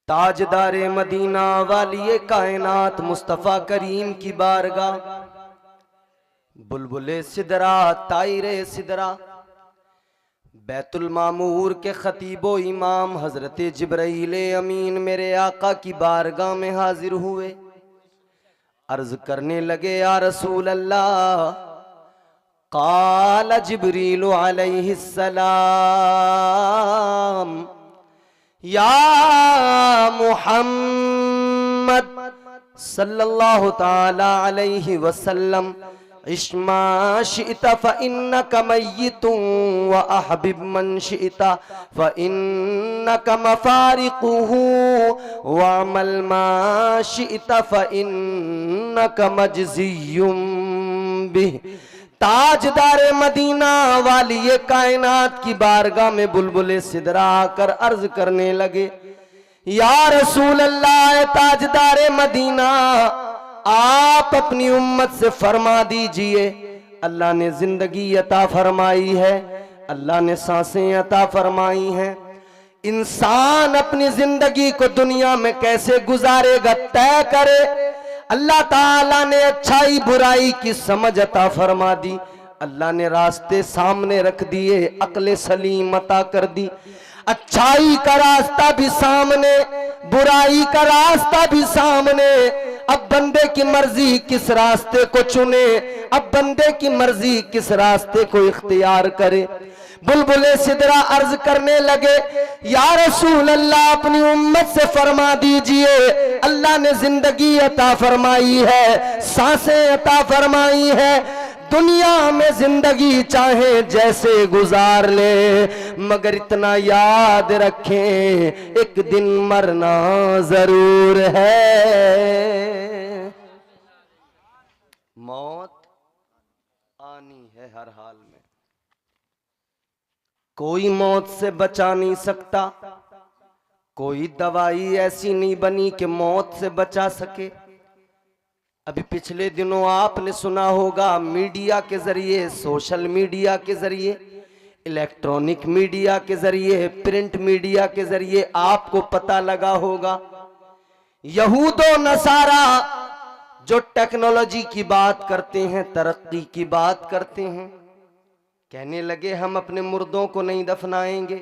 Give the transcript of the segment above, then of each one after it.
ताजदारे Medina वालिए कायनात मुस्तफ़ा करीम की बारगाह, बुलबुले सिदरा तायरे सिदरा, बैतुल मामूर के खतीबो इमाम हजरत जिब्राईल अमीन मेरे आका की बारगाह में हाजिर हुए। अर्ज करने लगे, या रसूल अल्लाह, क़ाल जिब्रील अलैहिस्सलाम, या मुहम्मद सल्लल्लाहु ताला अलैहि वसल्लम, इश्मा शि'ता फ़इन्नका मय्यितुन व अहबिब मन शि'ता फ़इन्नका मफ़ारिक़ुहु व अमल मा शि'ता फ़इन्नका मजज़ियुम बिह। ताजदारे मदीना वाली ये कायनात की बारगाह में बुलबुले सिदरा आकर अर्ज करने लगे, या रसूल अल्लाह, ताजदारे मदीना, आप अपनी उम्मत से फरमा दीजिए, अल्लाह ने जिंदगी अता फरमाई है, अल्लाह ने सांसें अता फरमाई हैं, इंसान अपनी जिंदगी को दुनिया में कैसे गुजारेगा तय करे। अल्लाह ताला ने अच्छाई बुराई की समझ अता फरमा दी, अल्लाह ने रास्ते सामने रख दिए, अक्ल सलीम अता कर दी। अच्छाई का रास्ता भी सामने, बुराई का रास्ता भी सामने। अब बंदे की मर्जी किस रास्ते को चुने, अब बंदे की मर्जी किस रास्ते को इख्तियार करे। बुलबुले सिदरा अर्ज करने लगे, या रसूल अल्लाह, अपनी उम्मत से फरमा दीजिए, अल्लाह ने जिंदगी अता फरमाई है, सांसें अता फरमाई है, दुनिया में जिंदगी चाहे जैसे गुजार ले, मगर इतना याद रखें एक दिन मरना जरूर है। मौत आनी है हर हाल में, कोई मौत से बचा नहीं सकता, कोई दवाई ऐसी नहीं बनी कि मौत से बचा सके। अभी पिछले दिनों आपने सुना होगा, मीडिया के जरिए, सोशल मीडिया के जरिए, इलेक्ट्रॉनिक मीडिया के जरिए, प्रिंट मीडिया के जरिए आपको पता लगा होगा, यहूदो नसारा जो टेक्नोलॉजी की बात करते हैं, तरक्की की बात करते हैं, कहने लगे हम अपने मुर्दों को नहीं दफनाएंगे।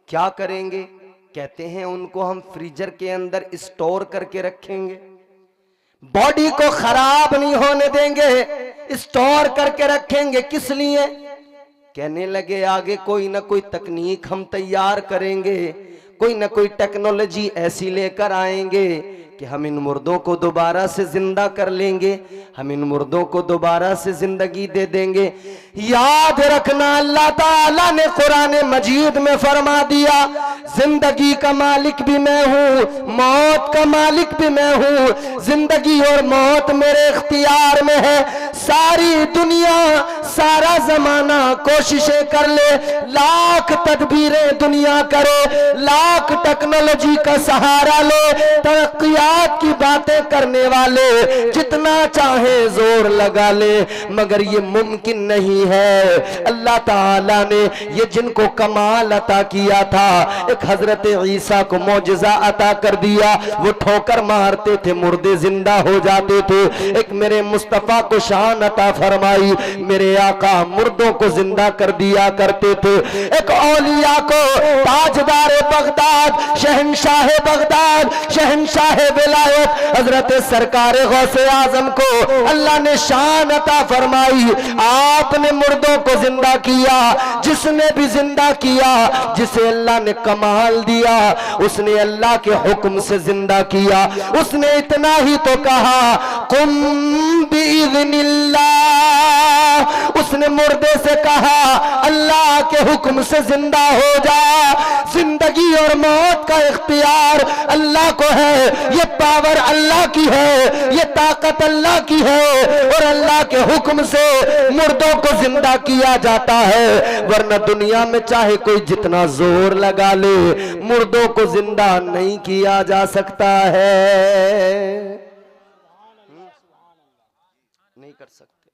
क्या करेंगे? कहते हैं उनको हम फ्रीजर के अंदर स्टोर करके रखेंगे, बॉडी को खराब नहीं होने देंगे, स्टोर करके रखेंगे। किस लिए? कहने लगे आगे कोई ना कोई तकनीक हम तैयार करेंगे, कोई ना कोई टेक्नोलॉजी ऐसी लेकर आएंगे कि हम इन मुर्दों को दोबारा से जिंदा कर लेंगे, हम इन मुर्दों को दोबारा से जिंदगी दे देंगे। याद रखना, अल्लाह ताला ने कुरान मजीद में फरमा दिया, जिंदगी का मालिक भी मैं हूँ, मौत का मालिक भी मैं हूँ, जिंदगी और मौत मेरे इख्तियार में है। सारी दुनिया, सारा जमाना कोशिशें कर ले, लाख तदबीरें दुनिया करे, लाख टेक्नोलॉजी का सहारा ले, तरक्कियात की बातें करने वाले जितना चाहे जोर लगा ले, मगर ये मुमकिन नहीं है। अल्लाह ताला ने ये जिनको कमाल अता किया था, एक हजरत ईसा को मौजज़ा अता कर दिया, वो ठोकर मारते थे, मुर्दे जिंदा हो जाते थे। एक मेरे मुस्तफा को शान अता फरमाई, मेरे आका मुर्दों को जिंदा कर दिया करते थे। एक औलिया को ताजदार बगदाद, शहंशाह बगदाद, शहंशाह विलायत हजरत सरकार गौसे आजम को अल्लाह ने शान अता फरमाई। आपने मुर्दों को जिंदा किया, जिसने भी जिंदा किया, जिसे अल्लाह ने कमाल दिया, उसने अल्लाह के हुक्म से जिंदा किया। उसने इतना ही तो कहा, कुम बिइज़्निल्लाह, उसने मुर्दे से कहा अल्लाह के हुक्म से जिंदा हो जा। जिंदगी और मौत का इख्तियार अल्लाह को है, ये पावर अल्लाह की है, ये ताकत अल्लाह की है, और अल्लाह के हुक्म से मुर्दों को जिंदा किया जाता है। वरना दुनिया में चाहे कोई जितना जोर लगा ले, मुर्दों को जिंदा नहीं किया जा सकता है, नहीं कर सकते।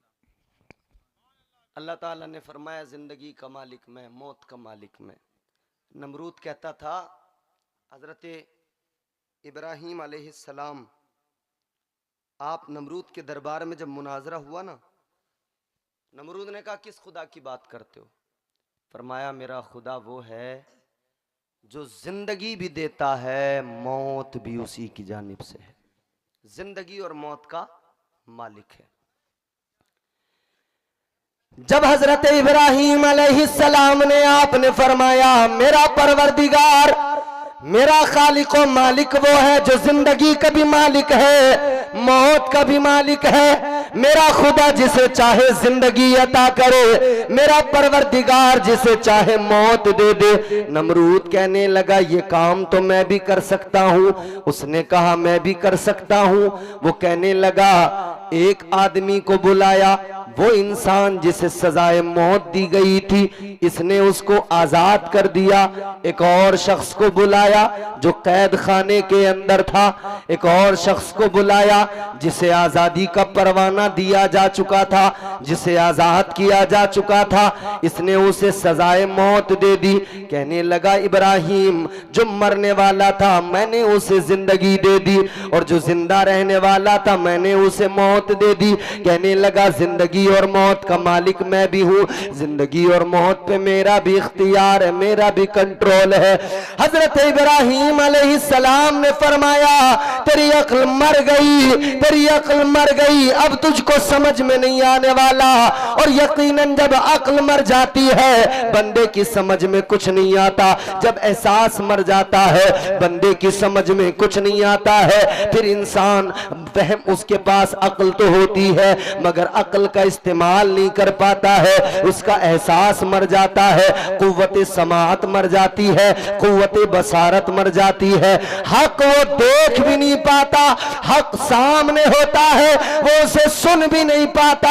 अल्लाह ताला ने फरमाया, जिंदगी का मालिक मैं, मौत का मालिक मैं। नमरूद कहता था, हजरत इब्राहीम अलैहिस्सलाम, आप नमरूद के दरबार में जब मुनाजरा हुआ ना, नमरूद ने कहा किस खुदा की बात करते हो? फरमाया मेरा खुदा वो है जो जिंदगी भी देता है, मौत भी उसी की जानिब से है, जिंदगी और मौत का मालिक है। जब हजरत इब्राहीम अलैहिस्सलाम ने आपने फरमाया मेरा परवरदिगार, मेरा खालिक व मालिक वो है जो जिंदगी का भी मालिक है, मौत का भी मालिक है, मेरा खुदा जिसे चाहे जिंदगी अता करे, मेरा परवरदिगार जिसे चाहे मौत दे दे। नमरूद कहने लगा ये काम तो मैं भी कर सकता हूं। उसने कहा मैं भी कर सकता हूं। वो कहने लगा एक आदमी को बुलाया, वो इंसान जिसे सजाए मौत दी गई थी, इसने उसको आजाद कर दिया। एक और शख्स को बुलाया जो कैद खाने के अंदर था, एक और शख्स को बुलाया जिसे आजादी का परवाना दिया जा चुका था, जिसे आजाद किया जा चुका था, इसने उसे सजाए मौत दे दी। कहने लगा इब्राहीम जो मरने वाला था मैंने उसे जिंदगी दे दी, और जो जिंदा रहने वाला था मैंने उसे मौत दे दी। कहने लगा जिंदगी और मौत का मालिक मैं भी हूं, जिंदगी और मौत पे मेरा भी इख्तियार है, मेरा भी कंट्रोल है। हजरत इब्राहीम अलैहिस्सलाम ने फरमाया तेरी अक्ल मर गई, तेरी अक्ल मर गई, अब तुझको समझ में नहीं आने वाला। और यकीनन जब अक्ल मर जाती है बंदे की समझ में कुछ नहीं आता, जब एहसास मर जाता है बंदे की समझ में कुछ नहीं आता है। फिर इंसान वहम, उसके पास अक्ल तो होती है मगर अक्ल का इस्तेमाल नहीं कर पाता है, उसका एहसास मर जाता है, कुव्वत समाअत मर जाती है, कुव्वत बसारत मर जाती है। हक वो देख भी नहीं पाता, हक सामने होता है वो उसे सुन भी नहीं पाता,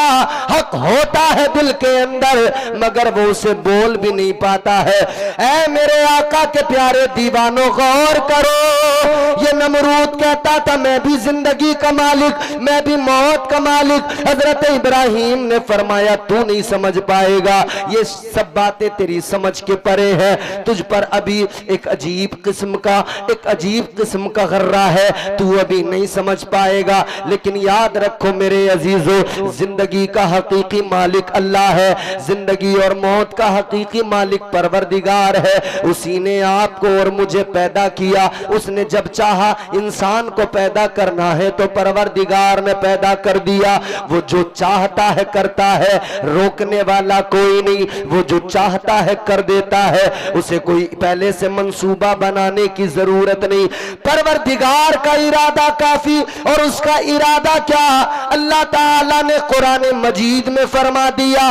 हक होता है दिल के अंदर मगर वो उसे बोल भी नहीं पाता है। ऐ मेरे आका के प्यारे दीवानों गौर करो, ये नमरूद कहता था मैं भी जिंदगी का मालिक, मैं भी मौत का मालिक। हजरत इब्राहीम ने फरमाया तू नहीं समझ पाएगा, ये सब बातें तेरी समझ के परे है, तुझ पर अभी एक अजीब किस्म का गर्रा है, तू अभी नहीं समझ पाएगा। लेकिन याद रखो मेरे अजीजों, जिंदगी का हकीकी मालिक अल्लाह है, जिंदगी और मौत का हकीकी मालिक परवरदिगार है। उसी ने आपको और मुझे पैदा किया, उसने जब चाहा इंसान को पैदा करना है तो परवरदिगार ने पैदा कर दिया। वो जो चाहता है करता है, रोकने वाला कोई नहीं, वो जो चाहता है कर देता है, उसे कोई पहले से मंसूबा बनाने की जरूरत नहीं। परवरदिगार का इरादा काफी, और उसका इरादा क्या अल्लाह ताला ने कुरान मजीद में फरमा दिया।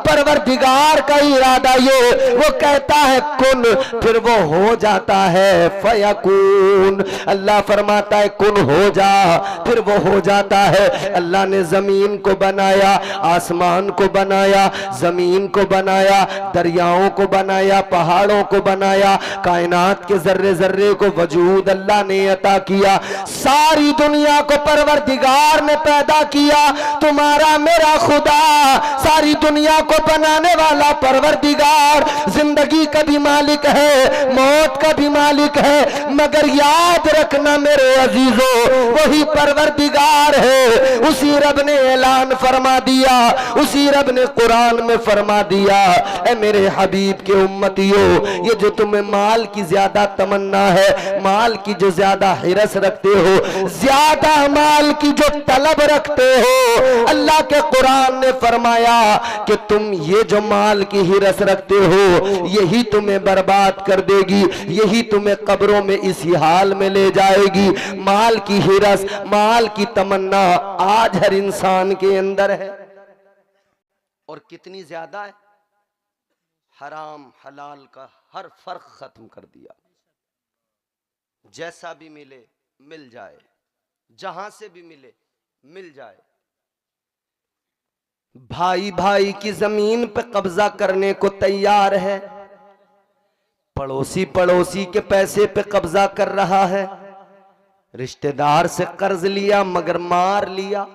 परवरदिगार का इरादा ये, वो कहता है कुन, फिर वो हो जाता है, फयकून। अल्लाह फरमाता है कुन हो जा, फिर वो हो जाता है। अल्लाह ने जमीन को बनाया, आसमान को बनाया, जमीन को बनाया, दरियाओं को बनाया, पहाड़ों को बनाया, कायनात के जर्रे जर्रे को वजूद अल्लाह ने अता किया। सारी दुनिया को परवरदिगार ने पैदा किया, तुम्हारा मेरा खुदा सारी दुनिया को बनाने वाला परवरदिगार जिंदगी का भी मालिक है, मौत का भी मालिक है। मगर याद रखना मेरे अजीजों, वही परवरदिगार है, उसी रब ने ऐलान फरमा दिया, उसी रब ने कुरान में फरमा दिया, ऐ मेरे हबीब के उम्मतियों, ये जो तुम्हें माल की ज्यादा तमन्ना है, माल की जो ज्यादा हिरस रखते हो, ज्यादा माल की जो तलब रखते हो, अल्लाह के कुरान ने फरमाया कि तुम ये जो माल की हिरस रखते हो यही तुम्हें बर्बाद कर देगी, यही तुम्हें कब्रों में इसी हाल में ले जाएगी। माल की हिरस, माल की तमन्ना आज हर इंसान के अंदर है, और कितनी ज्यादा है। हराम हलाल का हर फर्क खत्म कर दिया, जैसा भी मिले मिल जाए, जहां से भी मिले मिल जाए। भाई भाई की जमीन पे कब्जा करने को तैयार है, पड़ोसी पड़ोसी के पैसे पे कब्जा कर रहा है, रिश्तेदार से कर्ज लिया मगर मार लिया।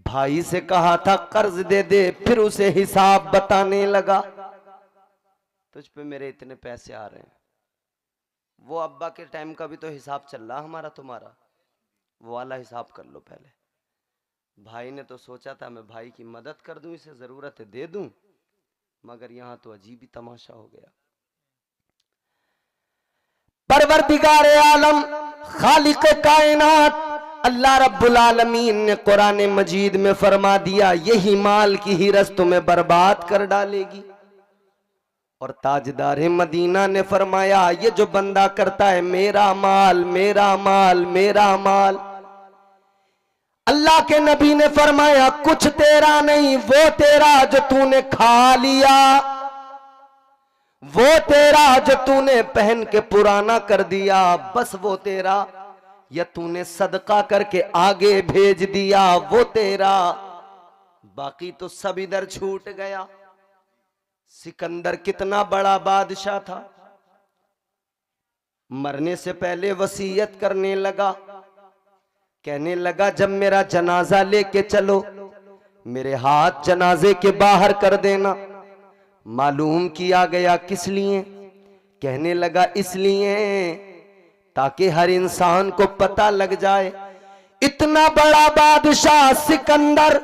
भाई से कहा था कर्ज दे दे, फिर उसे हिसाब बताने लगा, तुझ पे मेरे इतने पैसे आ रहे हैं, वो अब्बा के टाइम का भी तो हिसाब चल रहा हमारा तुम्हारा, वो वाला हिसाब कर लो पहले। भाई ने तो सोचा था मैं भाई की मदद कर दूं, इसे जरूरत है दे दूं, मगर यहां तो अजीब ही तमाशा हो गया। परवरदिगार आलम खालिक कायनात अल्लाह रब्बुल आलमीन ने कुरान मजीद में फरमा दिया, यही माल की हिरस तुम्हें बर्बाद कर डालेगी। और ताजदार मदीना ने फरमाया, ये जो बंदा करता है मेरा माल मेरा माल मेरा माल, अल्लाह के नबी ने फरमाया कुछ तेरा नहीं, वो तेरा जो तूने खा लिया, वो तेरा जो तूने पहन के पुराना कर दिया, बस वो तेरा, या तूने सदका करके आगे भेज दिया वो तेरा, बाकी तो सब इधर छूट गया। सिकंदर कितना बड़ा बादशाह था, मरने से पहले वसीयत करने लगा, कहने लगा जब मेरा जनाजा लेके चलो मेरे हाथ जनाजे के बाहर कर देना। मालूम किया गया किस लिए, कहने लगा इसलिए ताकि हर इंसान को पता लग जाए इतना बड़ा बादशाह सिकंदर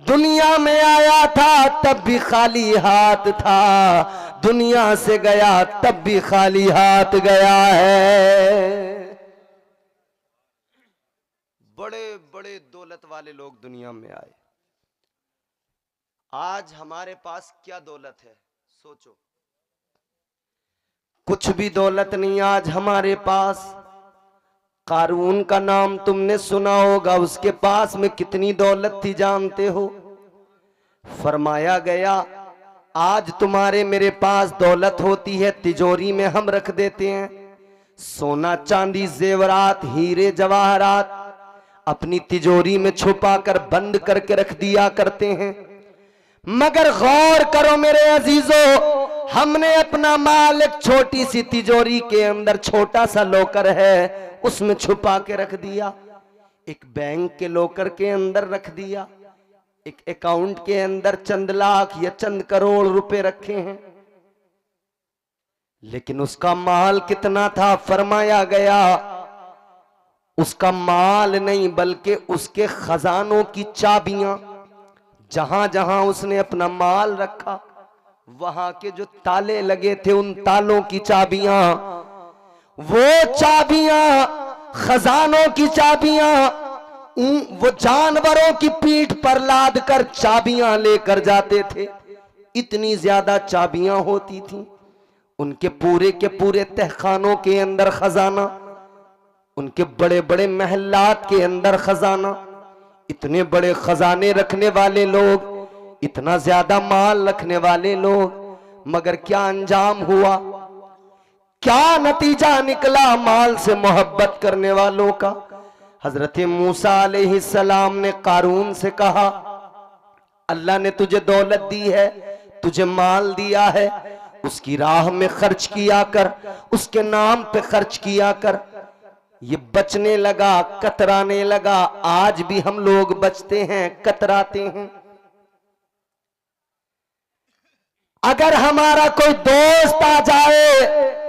दुनिया में आया था तब भी खाली हाथ था, दुनिया से गया तब भी खाली हाथ गया है। बड़े बड़े दौलत वाले लोग दुनिया में आए, आज हमारे पास क्या दौलत है सोचो, कुछ भी दौलत नहीं आज हमारे पास। कारून का नाम तुमने सुना होगा, उसके पास में कितनी दौलत थी जानते हो? फरमाया गया आज तुम्हारे मेरे पास दौलत होती है तिजोरी में हम रख देते हैं, सोना चांदी जेवरात हीरे जवाहरात अपनी तिजोरी में छुपा कर बंद करके रख दिया करते हैं, मगर गौर करो मेरे अजीजों, हमने अपना माल एक छोटी सी तिजोरी के अंदर छोटा सा लॉकर है उसमें छुपा के रख दिया, एक बैंक के लॉकर के अंदर रख दिया, एक अकाउंट के अंदर चंद लाख या चंद करोड़ रुपए रखे हैं, लेकिन उसका माल कितना था? फरमाया गया उसका माल नहीं बल्कि उसके खजानों की चाबियां, जहां जहां उसने अपना माल रखा वहां के जो ताले लगे थे उन तालों की चाबियां, वो चाबियां खजानों की चाबियां वो जानवरों की पीठ पर लाद कर चाबियां लेकर जाते थे, इतनी ज्यादा चाबियां होती थी उनके पूरे के पूरे तहखानों के अंदर खजाना, उनके बड़े बड़े महलात के अंदर खजाना, इतने बड़े खजाने रखने वाले लोग, इतना ज्यादा माल रखने वाले लोग, मगर क्या अंजाम हुआ, क्या नतीजा निकला माल से मोहब्बत करने वालों का? हजरत मूसा अलैहिस्सलाम ने कारून से कहा अल्लाह ने तुझे दौलत दी है, तुझे माल दिया है, उसकी राह में खर्च किया कर, उसके नाम पे खर्च किया कर। ये बचने लगा, कतराने लगा, आज भी हम लोग बचते हैं, कतराते हैं। अगर हमारा कोई दोस्त आ जाए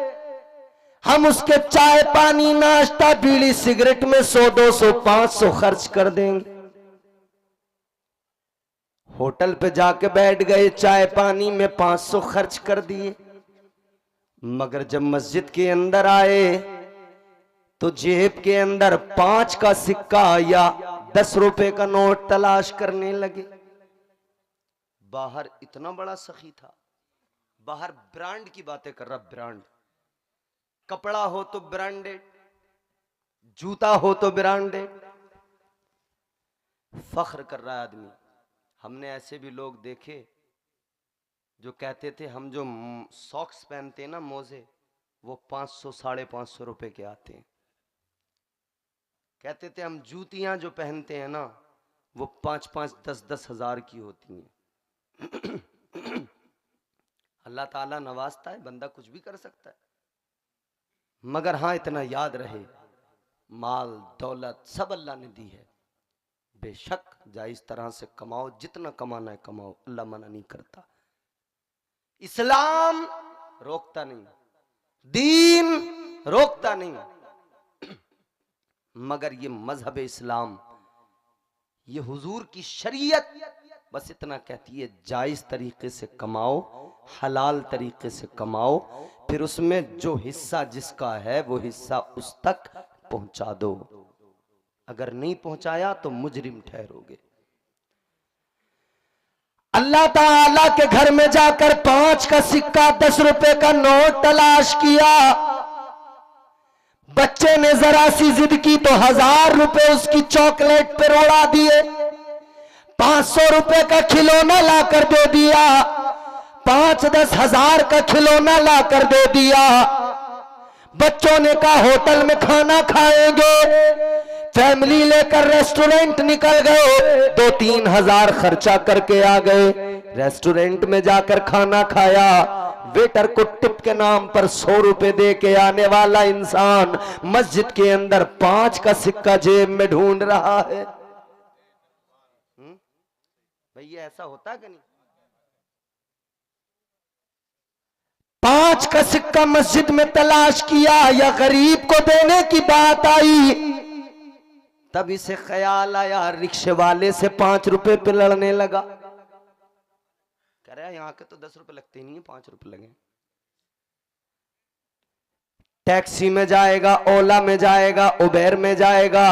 हम उसके चाय पानी नाश्ता बीड़ी सिगरेट में 100 200 500 खर्च कर देंगे। होटल पे जाके बैठ गए, चाय पानी में 500 खर्च कर दिए, मगर जब मस्जिद के अंदर आए तो जेब के अंदर 5 का सिक्का या 10 रुपए का नोट तलाश करने लगे। बाहर इतना बड़ा सखी था, बाहर ब्रांड की बातें कर रहा, ब्रांड, कपड़ा हो तो ब्रांडेड, जूता हो तो ब्रांडेड, फख्र कर रहा है आदमी। हमने ऐसे भी लोग देखे जो कहते थे हम जो सॉक्स पहनते हैं ना, मोजे, वो 500 550 रुपए के आते हैं। कहते थे हम जूतियां जो पहनते हैं ना वो 5-5 10-10 हजार की होती हैं। अल्लाह ताला नवाजता है, बंदा कुछ भी कर सकता है, मगर हाँ इतना याद रहे माल दौलत सब अल्लाह ने दी है, बेशक जायज तरह से कमाओ, जितना कमाना है कमाओ, अल्लाह मना नहीं करता, इस्लाम रोकता नहीं, दीन रोकता नहीं, मगर ये मजहब इस्लाम, ये हुजूर की शरीयत बस इतना कहती है, जायज तरीके से कमाओ, हलाल तरीके से कमाओ, फिर उसमें जो हिस्सा जिसका है वो हिस्सा उस तक पहुंचा दो। अगर नहीं पहुंचाया तो मुजरिम ठहरोगे। अल्लाह ताला के घर में जाकर 5 का सिक्का, 10 रुपए का नोट तलाश किया। बच्चे ने जरा सी जिद की तो 1000 रुपए उसकी चॉकलेट पे उड़ा दिए। 500 रुपए का खिलौना लाकर दे दिया, 5-10 हजार का खिलौना लाकर दे दिया। बच्चों ने कहा होटल में खाना खाएंगे, फैमिली लेकर रेस्टोरेंट निकल गए, 2-3 हजार खर्चा करके आ गए। रेस्टोरेंट में जाकर खाना खाया, वेटर को टिप के नाम पर 100 रुपए दे के आने वाला इंसान मस्जिद के अंदर 5 का सिक्का जेब में ढूंढ रहा है। भैया ऐसा होता कि नहीं? 5 का सिक्का मस्जिद में तलाश किया, या गरीब को देने की बात आई, तब इसे ख्याल आया, रिक्शे वाले से 5 रुपए पे लड़ने लगा। कह रहा है यहाँ के तो 10 रुपए लगते ही नहीं है, 5 रुपए लगे। टैक्सी में जाएगा, ओला में जाएगा, उबेर में जाएगा,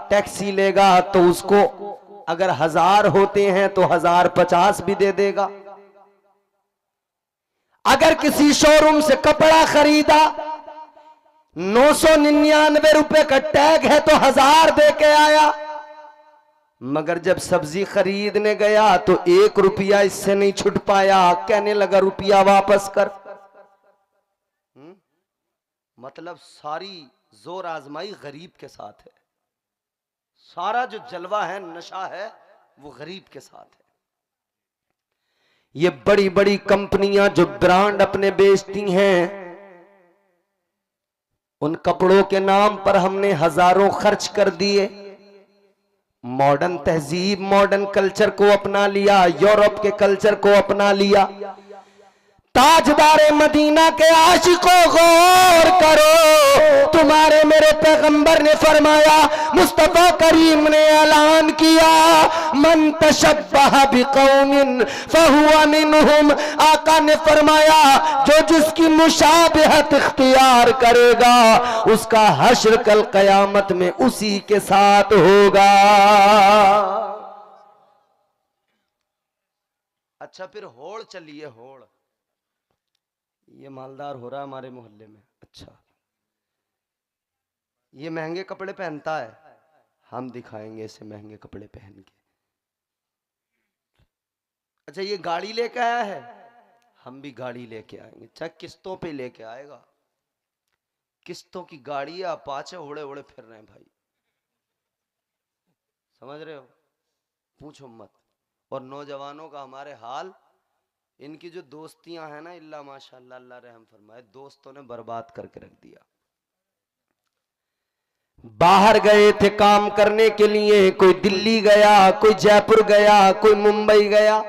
टैक्सी लेगा तो उसको अगर 1000 होते हैं तो 1050 भी दे देगा। अगर किसी शोरूम से कपड़ा खरीदा, 999 रुपए का टैग है तो 1000 दे के आया, मगर जब सब्जी खरीदने गया तो 1 रुपया इससे नहीं छुट पाया, कहने लगा रुपया वापस कर। मतलब सारी जोर आजमाई गरीब के साथ है, सारा जो जलवा है, नशा है, वो गरीब के साथ है। ये बड़ी बड़ी कंपनियां जो ब्रांड अपने बेचती हैं, उन कपड़ों के नाम पर हमने हजारों खर्च कर दिए। मॉडर्न तहजीब, मॉडर्न कल्चर को अपना लिया, यूरोप के कल्चर को अपना लिया। ताजदारे मदीना के आशिकों गौर करो, तुम्हारे मेरे पैगंबर ने फरमाया, मुस्तफा करीम ने ऐलान किया, मन तशब्बह बिकौमिन फहुवा मिनहुम। आका ने फरमाया, जो जिसकी मुशाबहत इख्तियार करेगा उसका हश्र कल कयामत में उसी के साथ होगा। अच्छा, फिर होड़ चलिए, होड़। ये मालदार हो रहा है हमारे मोहल्ले में। अच्छा, ये महंगे कपड़े पहनता है, हम दिखाएंगे इसे महंगे कपड़े पहन के। अच्छा, ये गाड़ी लेके आया है, हम भी गाड़ी लेके आएंगे, चाहे किस्तों पे लेके आएगा। किस्तों की गाड़ी है, अपाचे उड़े उड़े फिर रहे हैं भाई, समझ रहे हो? पूछो मत। और नौजवानों का हमारे हाल, इनकी जो दोस्तियां हैं ना, इल्ला माशाअल्लाह, अल्लाह रहम फरमाए, दोस्तों ने बर्बाद करके रख दिया। बाहर गए थे काम करने के लिए, कोई दिल्ली गया, कोई जयपुर गया, कोई मुंबई गया।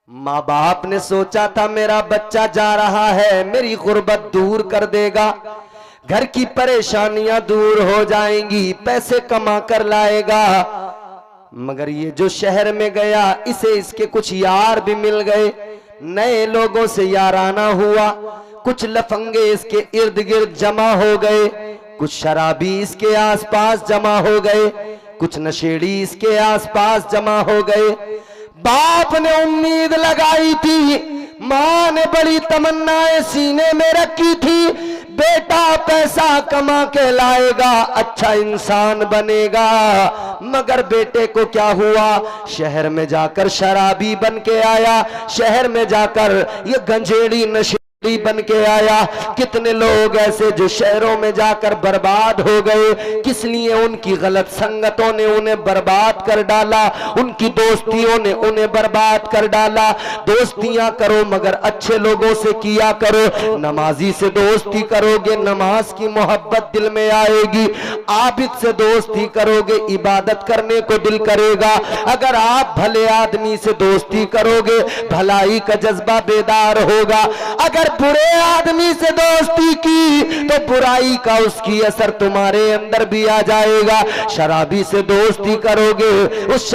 माँ बाप ने सोचा था मेरा बच्चा जा रहा है, मेरी गुर्बत दूर कर देगा, घर की परेशानियां दूर हो जाएंगी, पैसे कमा कर लाएगा। मगर ये जो शहर में गया, इसे इसके कुछ यार भी मिल गए, नए लोगों से याराना हुआ, कुछ लफंगे इसके इर्द गिर्द जमा हो गए, कुछ शराबी इसके आसपास जमा हो गए, कुछ नशेड़ी इसके आसपास जमा हो गए। बाप ने उम्मीद लगाई थी, माँ ने बड़ी तमन्नाएं सीने में रखी थी, बेटा पैसा कमा के लाएगा, अच्छा इंसान बनेगा। मगर बेटे को क्या हुआ, शहर में जाकर शराबी बन के आया, शहर में जाकर ये गंजेड़ी नशेड़ी बन के आया। कितने लोग ऐसे जो शहरों में जाकर बर्बाद हो गए, किस लिए? उनकी गलत संगतों ने उन्हें बर्बाद कर डाला, उनकी दोस्तियों ने उन्हें बर्बाद कर डाला। दोस्तियां करो मगर अच्छे लोगों से किया करो, नमाजी से दोस्ती करोगे नमाज की मोहब्बत दिल में आएगी, आबिद से दोस्ती करोगे इबादत करने को दिल करेगा। अगर आप भले आदमी से दोस्ती करोगे भलाई का जज्बा बेदार होगा, अगर बुरे आदमी से दोस्ती की तो बुराई का उसकी असर तुम्हारे अंदर भी आ जाएगा। शराबी से दोस्ती करोगे, उस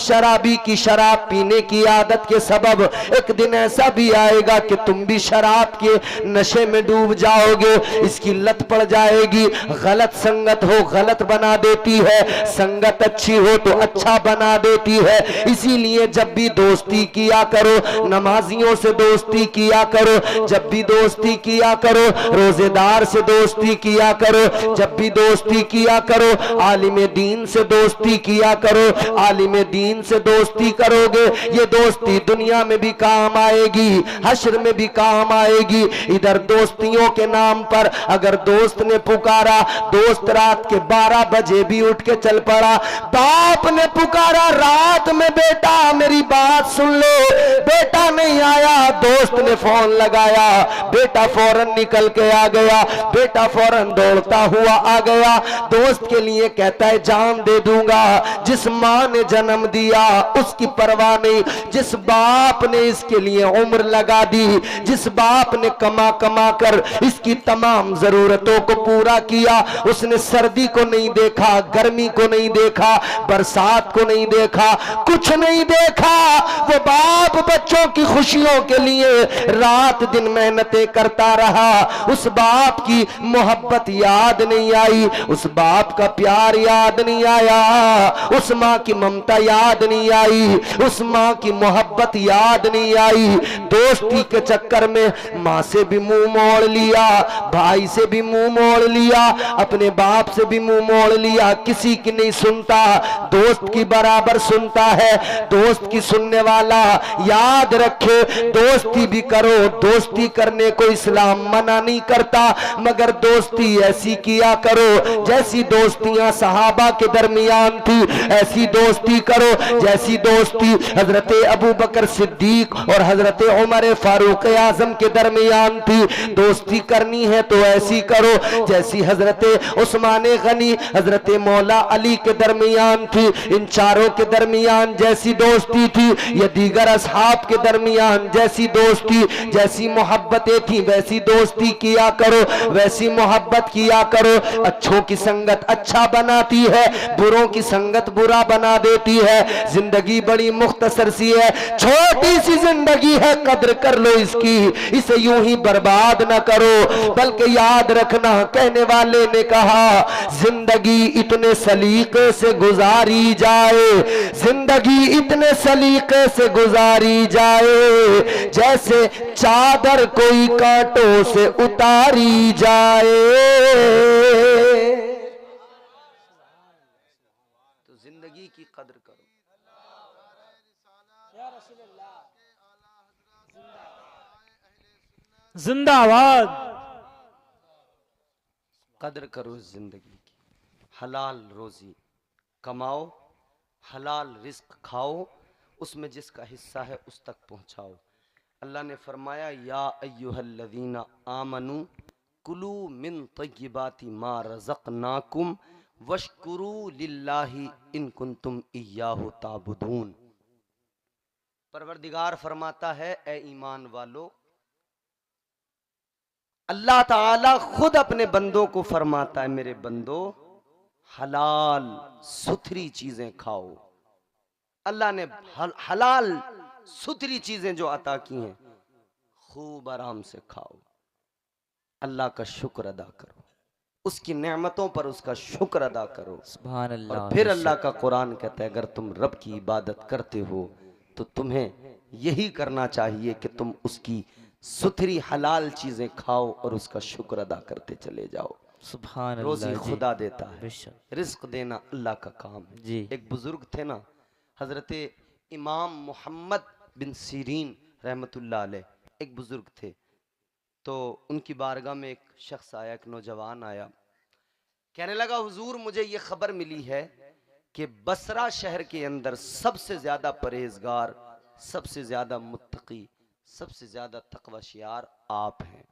शराबी की शराब पीने की आदत के सबब एक दिन ऐसा भी आएगा कि तुम भी शराब के नशे में डूब जाओगे, इसकी लत पड़ जाएगी। गलत संगत हो गलत बना देती है, संगत अच्छी हो तो अच्छा बना देती है। इसीलिए जब भी दोस्ती किया करो, नमाजियों से दोस्ती किया करो, जब भी दोस्ती किया करो, रोजेदार से दोस्ती किया करो, जब भी दोस्ती किया करो, आलिम दीन से दोस्ती किया करो। आलिम दीन से दोस्ती करोगे, ये दोस्ती दुनिया में भी काम आएगी, हश्र में भी काम आएगी। इधर दोस्तियों के नाम पर अगर दोस्त ने पुकारा, दोस्त रात के 12 बजे भी उठ के चल पड़ा, बाप ने पुकारा रात में, बेटा मेरी बात सुन लो, बेटा नहीं आया, दोस्त ने फोन लगाया, बेटा फौरन निकल के आ गया, बेटा फौरन दौड़ता हुआ आ गया, दोस्त के लिए कहता है जान दे दूंगा। जिस मां ने जन्म दिया उसकी परवाह नहीं, जिस बाप ने इसके लिए उम्र लगा दी, जिस बाप ने कमा कमा कर इसकी तमाम जरूरतों को पूरा किया, उसने सर्दी को नहीं देखा, गर्मी को नहीं देखा, बरसात को नहीं देखा, कुछ नहीं देखा। वो बाप बच्चों की खुशियों के लिए रात दिन मेहनतें करता रहा, उस बाप की मोहब्बत याद नहीं आई, उस बाप का प्यार याद नहीं आया, उस माँ की ममता याद नहीं आई, उस माँ की मोहब्बत याद नहीं आई। दोस्ती के चक्कर में माँ से भी मुंह मोड़ लिया, भाई से भी मुंह मोड़ लिया, अपने बाप से भी मुंह मोड़ लिया, किसी की नहीं सुनता, दोस्त की बराबर सुनता है, दोस्त की सुनने वाला। याद रखे, दोस्ती भी करो, दोस्ती करने को इस्लाम मना नहीं करता, मगर दोस्ती ऐसी किया करो जैसी दोस्तियां सहाबा के दरमियान थी, ऐसी दोस्ती करो जैसी दोस्ती हजरत अबू बकर सिद्दीक और हजरत उमर फारूक आजम के दरमियान थी। दोस्ती करनी है तो ऐसी करो जैसी हजरत उस्मान गनी, हजरत मौला अली के दरमियान थी, इन चारों के दरमियान जैसी दोस्ती थी, या दीगर असहाब के दरमियान जैसी दोस्ती, जैसी मोहब्बतें थी वैसी दोस्ती किया करो, वैसी मोहब्बत किया करो। अच्छों की संगत अच्छा बनाती है, बुरों की संगत बुरा बना देती है। जिंदगी बड़ी मुख्तसर सी है, छोटी सी जिंदगी है, कद्र कर लो इसकी, इसे यूं ही बर्बाद ना करो। बल्कि याद रखना, कहने वाले ने कहा जिंदगी इतने सलीके से गुजारी जाए, जिंदगी इतने सलीके से गुजारी जाए जैसे चादर कोई कांटों से उतारी जाए। तो जिंदगी की कद्र करो। जिंदाबाद। कद्र करो जिंदगी की, हलाल रोजी कमाओ, हलाल रिस्क खाओ, उसमें जिसका हिस्सा है उस तक पहुंचाओ। अल्लाह ने फरमाया या अय्युहल्लज़ीना आमनू कुलू मिन तय्यिबाति मा रज़क़नाकुम वश्कुरू लिल्लाहि इन कुंतुम इय्याहु ताबुदून। परवरदिगार फरमाता है, ए ईमान वालो, अल्लाह ताला खुद अपने बंदों को फरमाता है, मेरे बंदो हलाल सुथरी चीजें खाओ। अल्लाह ने हलाल सुथरी चीजें जो अता की हैं खूब आराम से खाओ, अल्लाह का शुक्र अदा करो, उसकी नेमतों पर उसका शुक्र अदा करो। सुभान अल्लाह। और फिर अल्लाह का कुरान कहता है अगर तुम रब की इबादत करते हो तो तुम्हें यही करना चाहिए कि तुम उसकी सुथरी हलाल चीजें खाओ और उसका शुक्र अदा करते चले जाओ। सुभान अल्लाह। रोजी खुदा देता है, रिस्क देना अल्लाह का काम है जी। एक बुजुर्ग थे ना, हजरत इमाम मोहम्मद बिन सीरीन रहमतुल्लाह अलैह, एक बुजुर्ग थे। तो उनकी बारगाह में एक शख्स आया, एक नौजवान आया, कहने लगा हुजूर मुझे ये खबर मिली है कि बसरा शहर के अंदर सबसे ज्यादा परहेजगार, सबसे ज्यादा मुत्तकी, सबसे ज्यादा तकवाशियार आप हैं।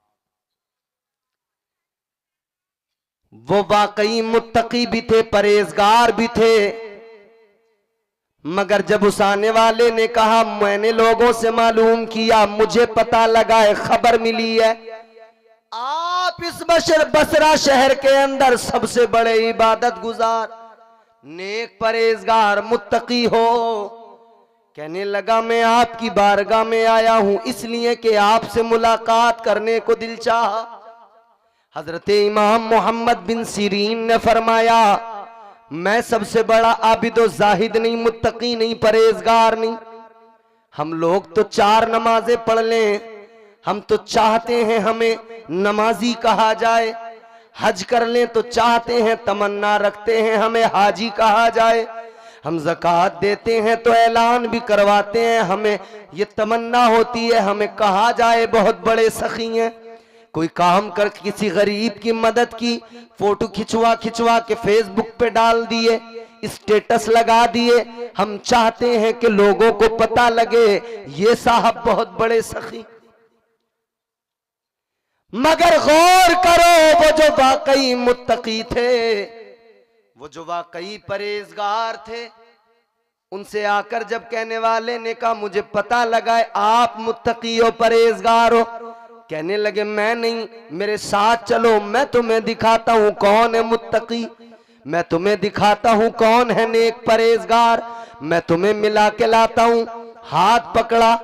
वो वाकई मुत्तकी भी थे, परहेजगार भी थे, मगर जब उस आने वाले ने कहा मैंने लोगों से मालूम किया, मुझे पता लगा है, खबर मिली है, आप इस बसरा शहर के अंदर सबसे बड़े इबादत गुजार, नेक परहेजगार, मुत्तकी हो। कहने लगा मैं आपकी बारगाह में आया हूं इसलिए कि आपसे मुलाकात करने को दिल चाहा। हजरत इमाम मोहम्मद बिन सीरीन ने फरमाया मैं सबसे बड़ा आबिदो जाहिद नहीं, मुत्तकी नहीं, परहेजगार नहीं। हम लोग तो 4 नमाजें पढ़ लें, हम तो चाहते हैं हमें नमाजी कहा जाए, हज कर लें तो चाहते हैं, तमन्ना रखते हैं हमें हाजी कहा जाए, हम ज़कात देते हैं तो ऐलान भी करवाते हैं, हमें ये तमन्ना होती है हमें कहा जाए बहुत बड़े सखी हैं। कोई काम कर किसी गरीब की मदद की, फोटो खिंचवा खिंचवा के फेसबुक पे डाल दिए, स्टेटस लगा दिए, हम चाहते हैं कि लोगों को पता लगे ये साहब बहुत बड़े सखी। मगर गौर करो वो जो वाकई मुत्तकी थे, वो जो वाकई परहेजगार थे, उनसे आकर जब कहने वाले ने कहा मुझे पता लगा है आप मुत्तकी हो, परहेजगार हो, कहने लगे मैं नहीं, मेरे साथ चलो, मैं तुम्हें दिखाता हूं कौन है मुत्तकी, मैं तुम्हें दिखाता हूं कौन है नेक परहेजगार, मैं तुम्हें मिला के लाता हूं। हाथ पकड़ा,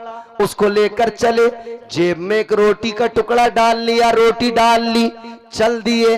उसको लेकर चले, जेब में एक रोटी का टुकड़ा डाल लिया, रोटी डाल ली, चल दिए।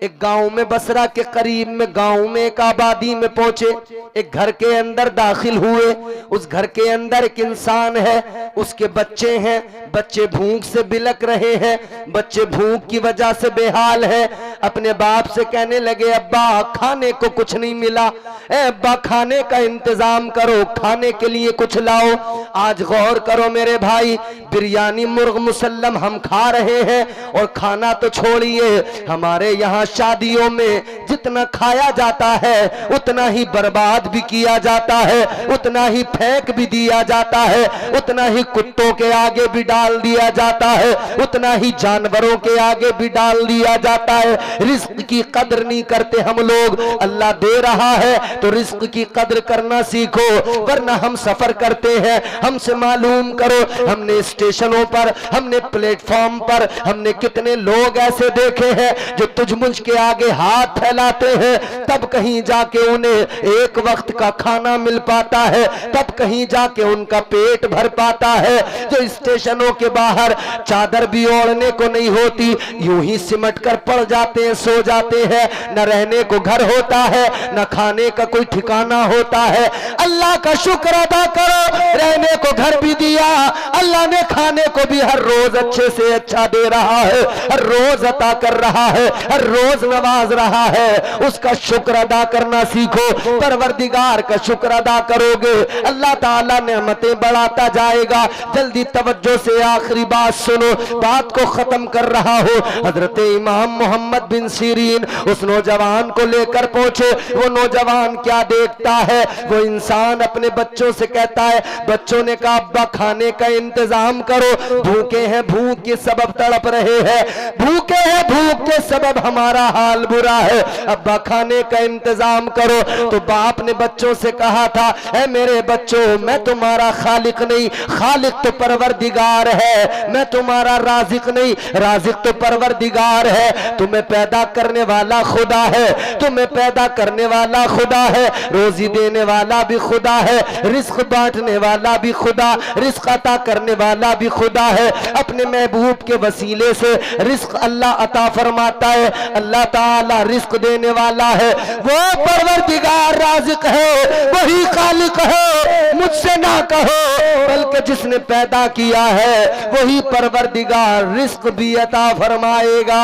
एक गांव में, बसरा के करीब में गांव में एक आबादी में पहुंचे, एक घर के अंदर दाखिल हुए। उस घर के अंदर एक इंसान है, उसके बच्चे हैं, बच्चे भूख से बिलक रहे हैं, बच्चे भूख की वजह से बेहाल है। अपने बाप से कहने लगे अब्बा खाने को कुछ नहीं मिला, ए अब्बा खाने का इंतजाम करो, खाने के लिए कुछ लाओ। आज गौर करो मेरे भाई, बिरयानी मुर्ग मुसल्लम हम खा रहे हैं, और खाना तो छोड़िए, हमारे यहाँ शादियों में जितना खाया जाता है उतना ही बर्बाद भी किया जाता है, उतना ही फेंक भी दिया जाता है, उतना ही कुत्तों के आगे भी डाल दिया जाता है, उतना ही जानवरों के आगे भी डाल दिया जाता है। रिस्क की कदर नहीं करते हम लोग। अल्लाह दे रहा है तो रिस्क की कदर करना सीखो, वरना हम सफर करते हैं, हमसे मालूम करो, हमने स्टेशनों पर, हमने प्लेटफॉर्म पर, हमने कितने लोग ऐसे देखे हैं जो तुझ मुझ के आगे हाथ फैलाते हैं, तब कहीं जाके उन्हें एक वक्त का खाना मिल पाता है, तब कहीं जाके उनका पेट भर पाता है। जो स्टेशनों के बाहर चादर भी ओढ़ने को नहीं होती, यूं ही सिमट कर पड़ जाते हैं, सो जाते हैं, न रहने को घर होता है, न खाने का कोई ठिकाना होता है। अल्लाह का शुक्र अदा करो, रहने को घर भी दिया, अल्लाह ने खाने को भी हर रोज अच्छे से अच्छा दे रहा है, हर रोज अता कर रहा है, हर रोज नवाज रहा है। उसका शुक्र अदा करना सीखो, परवरदिगार का शुक्र अदा करोगे, अल्लाह ताला नेमतें बढ़ाता जाएगा। जल्दी तवज्जो से आखिरी बात सुनो, बात को खत्म कर रहा हो। हजरत इमाम मोहम्मद बिन सीरीन उस नौजवान को लेकर पहुंचे। वो नौजवान क्या देखता है, वो इंसान अपने बच्चों से कहता है, बच्चों ने कहा अब्बा खाने का इंतजाम करो, भूखे हैं, भूख के सबब तड़प रहे हैं, भूखे हैं, भूख के सबब हमारा हाल बुरा है, अब्बा खाने का इंतजाम करो। तो बाप ने बच्चों से कहा था, ऐ मेरे बच्चों मैं तुम्हारा खालिक नहीं, खालिक तो परवरदिगार है, मैं तुम्हारा राजिक नहीं, राजिक तो परवरदिगार है। तुम्हें पैदा करने वाला खुदा है, तुम्हें पैदा करने वाला खुदा है, रोजी देने वाला भी खुदा है, रिस्क बांटने वाला भी खुदा, रिस्क अता करने वाला भी खुदा है। अपने महबूब के वसीले से रिस्क अल्लाह अता फरमाता है, अल्लाह ताला रिस्क देने वाला है, वो परवरदिगार राज़िक है, वही खालिक है। मुझसे ना कहो, बल्कि जिसने पैदा किया है वही परवरदिगार रिस्क भी अता फरमाएगा।